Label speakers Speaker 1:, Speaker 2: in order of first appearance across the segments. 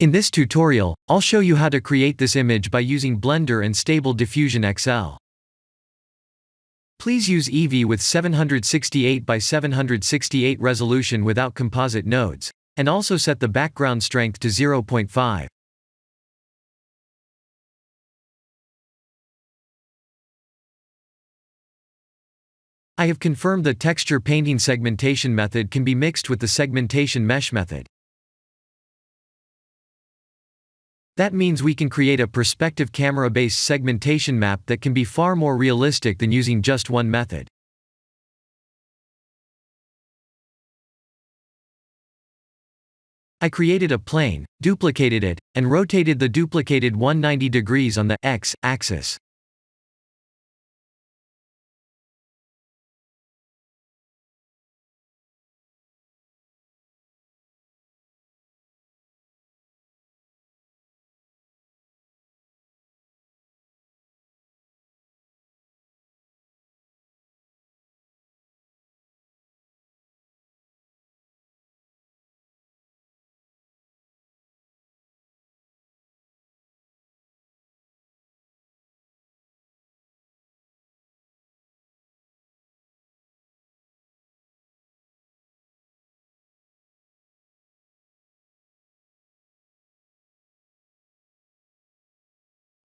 Speaker 1: In this tutorial, I'll show you how to create this image by using Blender and Stable Diffusion XL. Please use Eevee with 768 by 768 resolution without composite nodes, and also set the background strength to 0.5. I have confirmed the texture painting segmentation method can be mixed with the segmentation mesh method. That means we can create a perspective camera-based segmentation map that can be far more realistic than using just one method. I created a plane, duplicated it, and rotated the duplicated 190 degrees on the x-axis.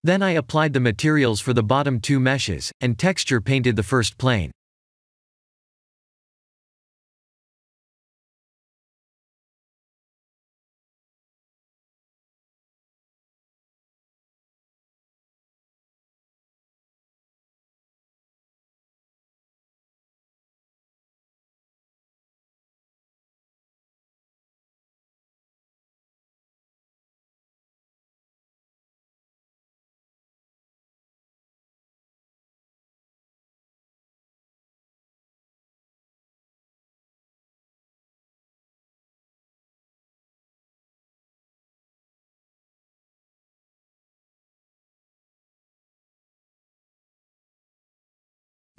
Speaker 1: Then I applied the materials for the bottom two meshes, and texture painted the first plane.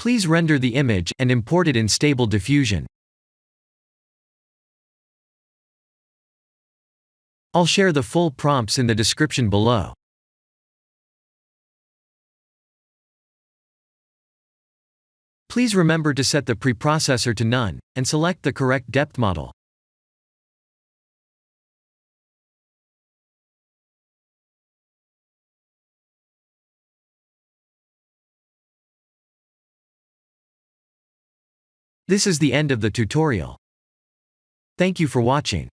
Speaker 1: Please render the image and import it in Stable Diffusion. I'll share the full prompts in the description below. Please remember to set the preprocessor to none, and select the correct depth model. This is the end of the tutorial. Thank you for watching.